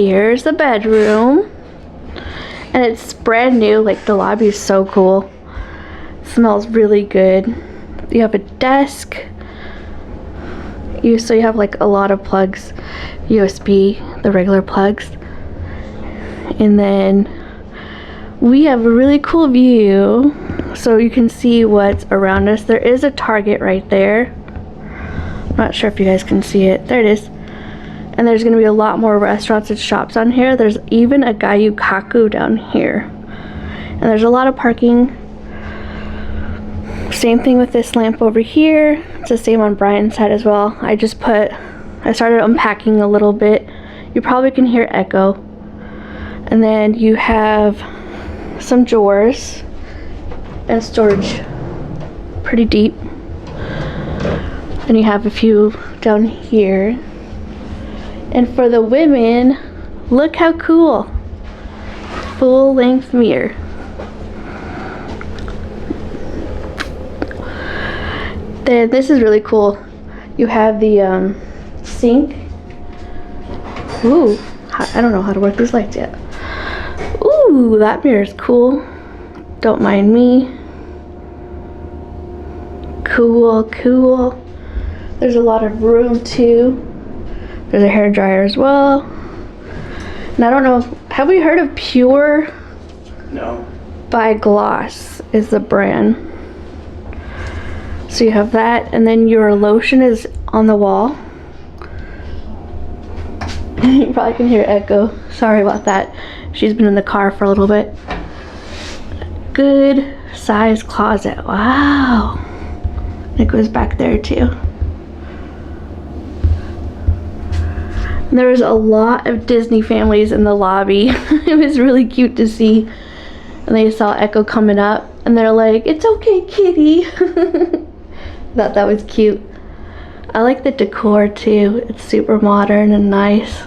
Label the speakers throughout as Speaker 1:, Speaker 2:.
Speaker 1: here's the bedroom. And it's brand new, like the lobby is so cool. It smells really good. You have a desk. So you have like a lot of plugs, USB, the regular plugs. And then we have a really cool view so you can see what's around us. There is a Target right there. I'm not sure if you guys can see it. There it is. And there's going to be a lot more restaurants and shops on here. There's even a Gayukaku down here. And there's a lot of parking. Same thing with this lamp over here. It's the same on Brian's side as well. I started unpacking a little bit. You probably can hear echo. And then you have some drawers and storage pretty deep. And you have a few down here. And for the women, look how cool. Full length mirror. Then this is really cool. You have the sink. Ooh, I don't know how to work these lights yet. Ooh, that mirror is cool. Don't mind me. Cool, cool. There's a lot of room too. There's a hair dryer as well. And I don't know, have we heard of Pure?
Speaker 2: No.
Speaker 1: By Gloss is the brand. So you have that, and then your lotion is on the wall. You probably can hear echo. Sorry about that. She's been in the car for a little bit. Good size closet. Wow. It goes back there too. There was a lot of Disney families in the lobby. It was really cute to see. And they saw Echo coming up and they're like, "It's okay, kitty." Thought that was cute. I like the decor too. It's super modern and nice.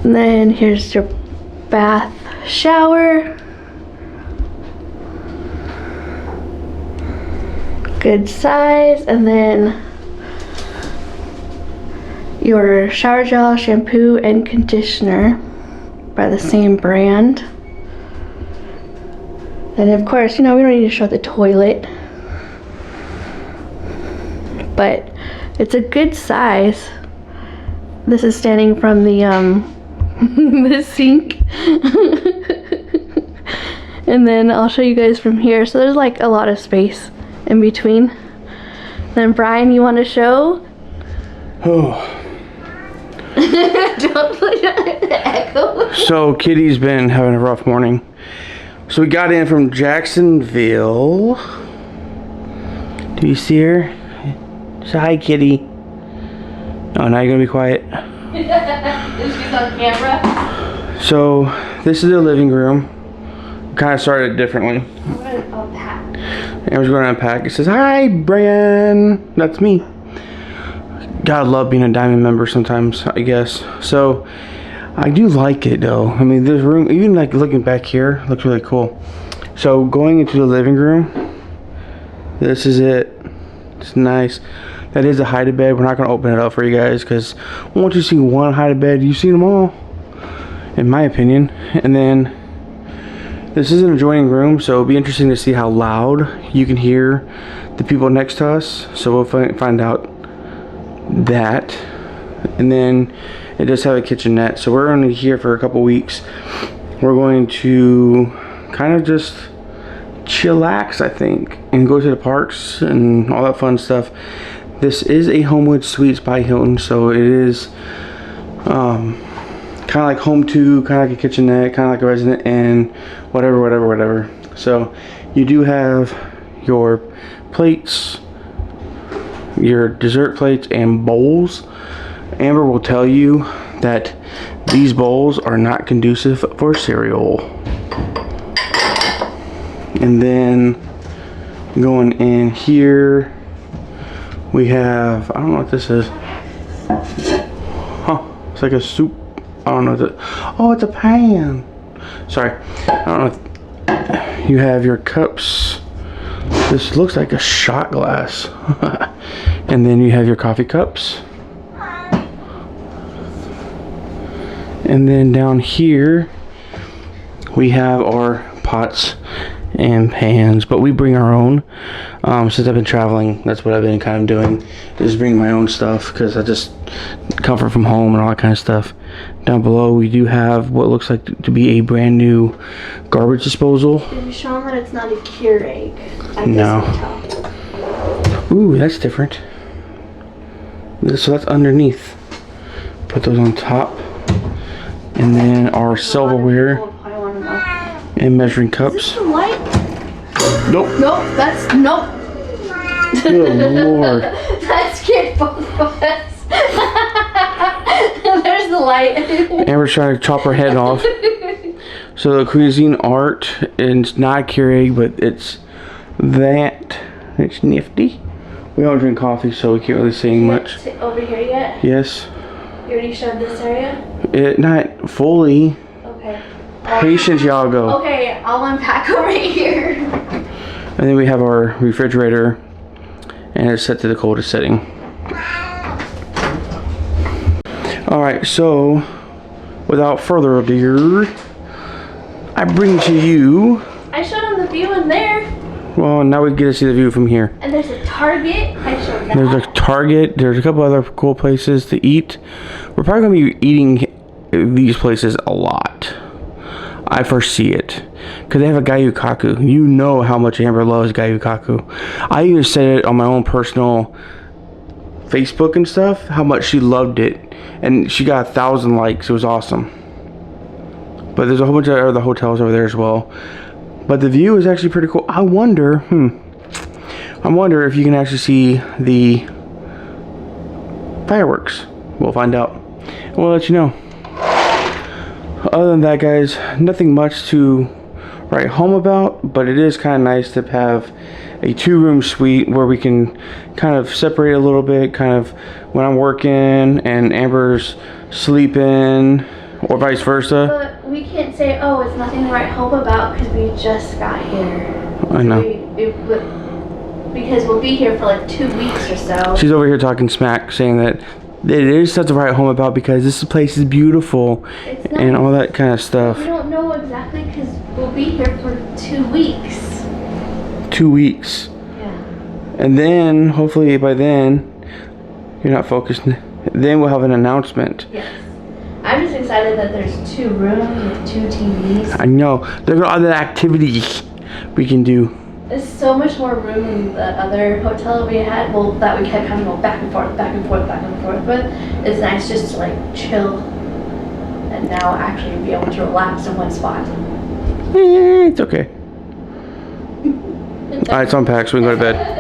Speaker 1: And then here's your bath shower. Good size. And then your shower gel, shampoo, and conditioner by the same brand. And of course, you know, we don't need to show the toilet, but it's a good size. This is standing from the the sink. And then I'll show you guys from here. So there's like a lot of space in between. Then Brian, you want to show?
Speaker 2: Oh.
Speaker 1: Don't put the echo.
Speaker 2: So Kitty's been having a rough morning. So we got in from Jacksonville. Do you see her? Say hi, Kitty. Oh, now you're gonna be quiet.
Speaker 1: She's on camera.
Speaker 2: So this is the living room. Kind of started differently.
Speaker 1: I'm gonna unpack.
Speaker 2: And I was going to unpack. It says, "Hi, Brian." That's me. God, I love being a Diamond member sometimes, I guess. So I do like it though. I mean, this room, even like looking back here, looks really cool. So going into the living room, this is it. It's nice. That is a hide bed. We're not going to open it up for you guys because once you see one hide bed, you've seen them all, in my opinion. And then this is an adjoining room, so it'll be interesting to see how loud you can hear the people next to us. So we'll find out that. And then it does have a kitchenette, so we're only here for a couple weeks. We're going to kind of just chillax, I think, and go to the parks and all that fun stuff. This is a Homewood Suites by Hilton, so it is kind of like home to, kind of like a kitchenette, kind of like a resident inn, whatever. So you do have your plates, your dessert plates, and bowls. Amber will tell you that these bowls are not conducive for cereal. And then going in here, we have, I don't know what this is. Huh, it's like a soup. I don't know what oh, it's a pan. Sorry, I don't know. You have your cups. This looks like a shot glass. And then you have your coffee cups. And then down here we have our pots and pans, but we bring our own. Since I've been traveling, that's what I've been kind of doing, is bring my own stuff, because I just comfort from home and all that kind of stuff. Down below we do have what looks like to be a brand new garbage disposal.
Speaker 1: Did you show them that it's not a Keurig at
Speaker 2: No.
Speaker 1: this hotel?
Speaker 2: Ooh, that's different. So that's underneath. Put those on top. And then our silverware and measuring
Speaker 1: Is
Speaker 2: cups.
Speaker 1: this the light?
Speaker 2: Nope.
Speaker 1: Nope, that's, nope.
Speaker 2: Good Lord.
Speaker 1: That scared both of us. There's the light.
Speaker 2: Amber's trying to chop her head off. So the cuisine art, and it's not Keurig, but it's that. It's nifty. We don't drink coffee, so we can't really say much.
Speaker 1: Over here yet?
Speaker 2: Yes.
Speaker 1: You already showed this area?
Speaker 2: Not fully.
Speaker 1: Okay.
Speaker 2: Patience, y'all go.
Speaker 1: Okay, I'll unpack over here.
Speaker 2: And then we have our refrigerator, and it's set to the coldest setting. Alright, so without further ado, I bring to you.
Speaker 1: I showed them the view in there.
Speaker 2: Well, now we get to see the view from here.
Speaker 1: And there's a Target. I showed that.
Speaker 2: There's a Target. There's a couple other cool places to eat. We're probably going to be eating these places a lot. I foresee it. Because they have a Gayukaku. You know how much Amber loves Gayukaku. I even said it on my own personal Facebook and stuff, how much she loved it. And she got 1,000 likes. It was awesome. But there's a whole bunch of other hotels over there as well. But the view is actually pretty cool. I wonder if you can actually see the fireworks. We'll find out. And we'll let you know. Other than that, guys, nothing much to write home about, but it is kind of nice to have a 2-room suite where we can kind of separate a little bit, kind of when I'm working and Amber's sleeping, or vice versa.
Speaker 1: But we can't say, oh, it's nothing to write home about because we just got here.
Speaker 2: I know.
Speaker 1: Because we'll be here for like 2 weeks or so.
Speaker 2: She's over here talking smack, saying that it is stuff to write home about because this place is beautiful and all that kind of stuff.
Speaker 1: We don't know exactly because we'll be here for 2 weeks.
Speaker 2: 2 weeks.
Speaker 1: Yeah.
Speaker 2: And then, hopefully by then, you're not focused. Then we'll have an announcement.
Speaker 1: Yes. I'm just excited that there's 2 rooms with 2 TVs.
Speaker 2: I know. There are other activities we can do.
Speaker 1: There's so much more room than the other hotel we had. Well, that we kept kind of going back and forth, back and forth, back and forth with. It's nice just to like chill and now actually be able to relax in one spot.
Speaker 2: It's okay. Alright, it's unpacked, so we can go to bed.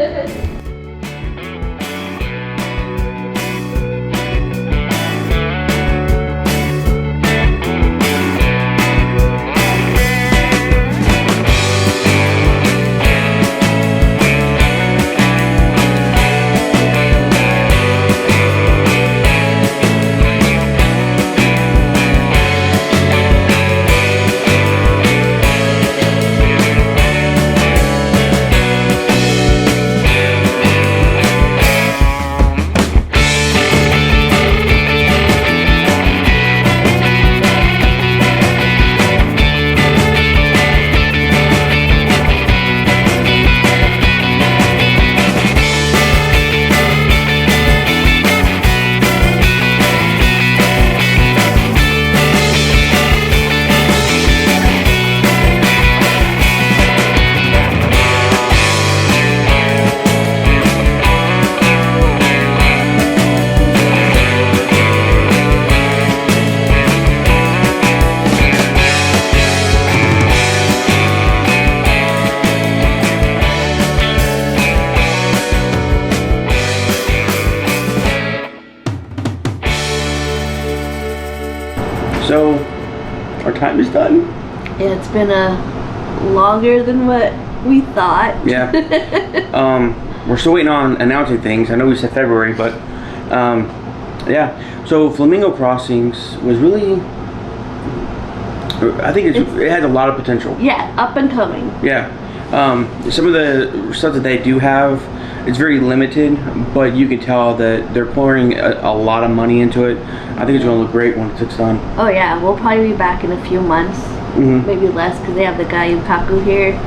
Speaker 2: So, our time is done.
Speaker 1: Yeah, it's been longer than what we thought.
Speaker 2: Yeah. We're still waiting on announcing things. I know we said February, but yeah. So Flamingo Crossings was really, I think it has a lot of potential.
Speaker 1: Yeah, up and coming.
Speaker 2: Yeah. Some of the stuff that they do have it's very limited, but you can tell that they're pouring a lot of money into it. I think it's going to look great when it's done.
Speaker 1: Oh yeah, we'll probably be back in a few months, maybe less, because they have the Gayukaku here.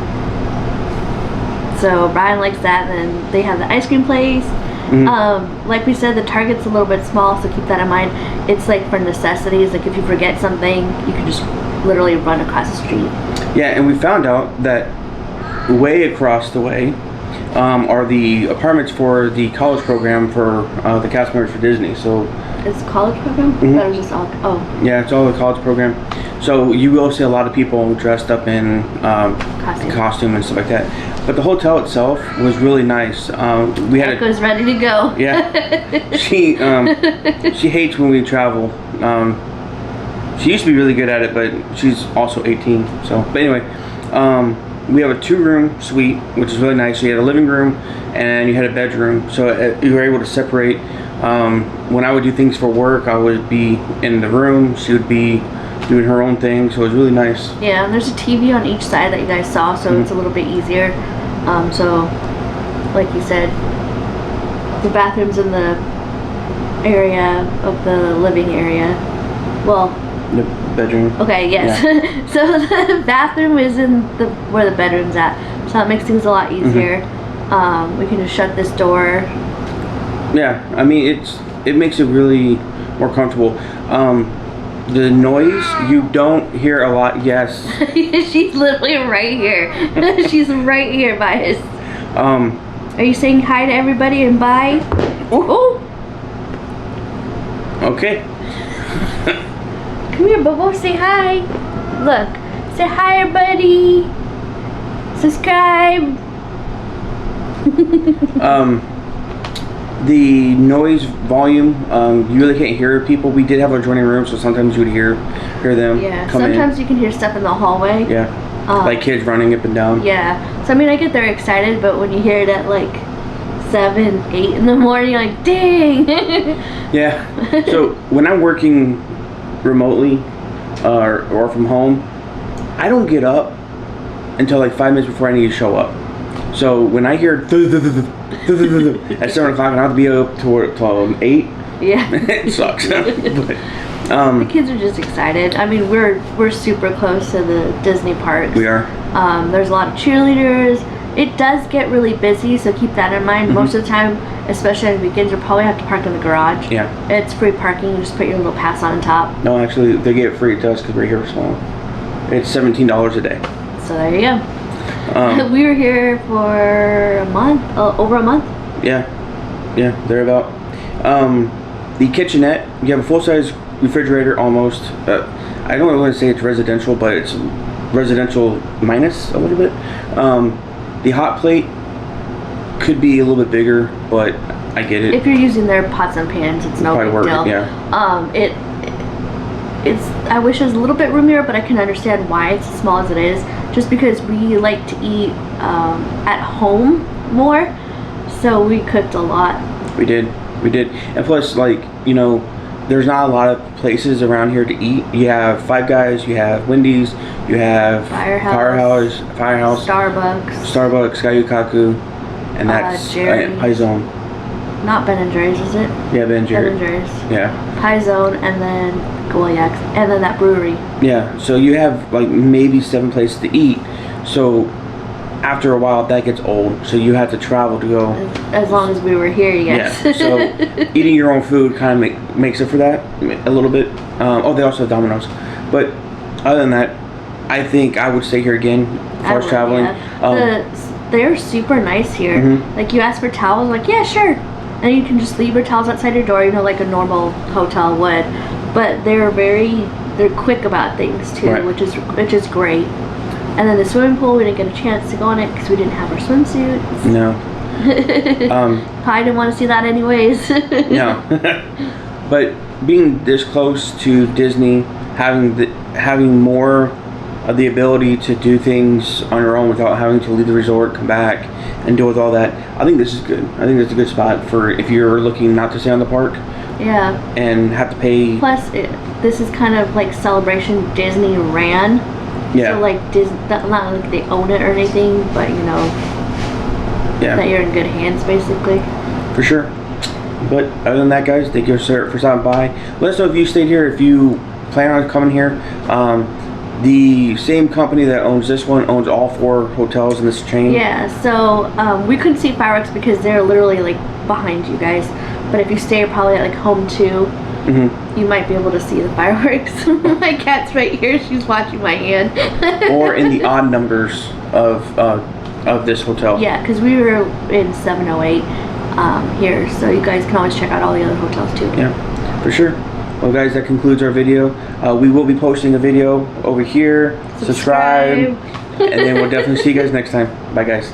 Speaker 1: So Brian likes that, and then they have the ice cream place. Like we said, the Target's a little bit small, so keep that in mind. It's like for necessities, like if you forget something, you can just literally run across the street.
Speaker 2: Yeah, and we found out that way across the way are the apartments for the college program for the cast members for Disney. So
Speaker 1: it's a college program? I thought it was just all,
Speaker 2: yeah, it's all the college program. So you will see a lot of people dressed up in costume and stuff like that. But the hotel itself was really nice. We had
Speaker 1: Echo's ready to go.
Speaker 2: Yeah, she hates when we travel. She used to be really good at it, but she's also 18. So, but anyway, we have a 2-room suite, which is really nice. So you had a living room and you had a bedroom. So you were able to separate. When I would do things for work, I would be in the room. She would be doing her own thing. So it was really nice.
Speaker 1: Yeah, and there's a TV on each side that you guys saw, so it's a little bit easier. So, like you said, the bathroom's in the area of the living area. Well,
Speaker 2: the bedroom.
Speaker 1: Okay, yes. Yeah. So the bathroom is in where the bedroom's at. So that makes things a lot easier. We can just shut this door.
Speaker 2: Yeah, I mean it makes it really more comfortable. The noise you don't hear a lot. Yes.
Speaker 1: She's literally right here. She's right here by us. Are you saying hi to everybody and bye? Oh.
Speaker 2: Okay.
Speaker 1: Come here, Bobo. Say hi. Look. Say hi, everybody. Subscribe.
Speaker 2: The noise volume, you really can't hear people. We did have adjoining rooms, so sometimes you would hear them come
Speaker 1: sometimes
Speaker 2: in.
Speaker 1: You can hear stuff in the hallway.
Speaker 2: Yeah, like kids running up and down.
Speaker 1: Yeah, so I mean, I get they're excited, but when you hear it at like 7, 8 in the morning, you're like, dang.
Speaker 2: Yeah, so when I'm working remotely or from home, I don't get up until like 5 minutes before I need to show up. So when I hear at 7 o'clock and I have to be up till 8,
Speaker 1: yeah,
Speaker 2: it sucks. But,
Speaker 1: the kids are just excited. I mean, we're super close to the Disney parks.
Speaker 2: We are.
Speaker 1: There's a lot of cheerleaders. It does get really busy, so keep that in mind. Most of the time, especially on weekends, you'll probably have to park in the garage.
Speaker 2: Yeah.
Speaker 1: It's free parking. You just put your little pass on top.
Speaker 2: No, actually, they get it free to us because we're here for so long. It's $17 a day.
Speaker 1: So there you go. We were here for a month, over a month.
Speaker 2: Yeah, they're about. The kitchenette, you have a full-size refrigerator almost. I don't really want to say it's residential, but it's residential minus a little bit. The hot plate could be a little bit bigger, but I get it.
Speaker 1: If you're using their pots and pans, it's no big deal.
Speaker 2: Yeah.
Speaker 1: I wish it was a little bit roomier, but I can understand why it's as small as it is. Just because we like to eat at home more, so we cooked a lot.
Speaker 2: We did, and plus, like, you know, there's not a lot of places around here to eat. You have Five Guys, you have Wendy's, you have Firehouse, Starbucks, Gayukaku, and that's Pie Zone.
Speaker 1: Not Ben and Jerry's, is it?
Speaker 2: Yeah, Ben and Jerry's. Yeah.
Speaker 1: Pie Zone, and then Goyak's, and then that brewery.
Speaker 2: Yeah, so you have like maybe 7 places to eat. So after a while, that gets old. So you have to travel to go.
Speaker 1: As long as we were here, yes.
Speaker 2: Yeah. So eating your own food kind of makes up for that a little bit. They also have Domino's. But other than that, I think I would stay here again as far as traveling.
Speaker 1: Yeah. They're super nice here. Like, you ask for towels, like, yeah, sure. And you can just leave your towels outside your door, you know, like a normal hotel would. But they're quick about things too,
Speaker 2: right.
Speaker 1: which is great. And then the swimming pool, we didn't get a chance to go in it because we didn't have our swimsuits.
Speaker 2: No.
Speaker 1: Probably didn't want to see that anyways.
Speaker 2: No. But being this close to Disney, having more of the ability to do things on your own without having to leave the resort, come back, and deal with all that, I think this is good. I think it's a good spot for if you're looking not to stay on the park.
Speaker 1: Yeah.
Speaker 2: And have to pay.
Speaker 1: Plus, this is kind of like Celebration Disney ran.
Speaker 2: Yeah.
Speaker 1: So like Disney, not like they own it or anything, but you know,
Speaker 2: Yeah.
Speaker 1: that you're in good hands, basically.
Speaker 2: For sure. But other than that, guys, thank you for stopping by. Let us know if you stayed here, if you plan on coming here. The same company that owns this one owns all 4 hotels in this chain.
Speaker 1: Yeah, so we couldn't see fireworks because they're literally like behind you guys. But if you stay probably at like Home 2, you might be able to see the fireworks. My cat's right here. She's watching my hand.
Speaker 2: Or in the odd numbers of this hotel.
Speaker 1: Yeah, because we were in 708 here, so you guys can always check out all the other hotels too.
Speaker 2: Yeah, for sure. Well, guys, that concludes our video. We will be posting a video over here. Subscribe. And then we'll definitely see you guys next time. Bye, guys.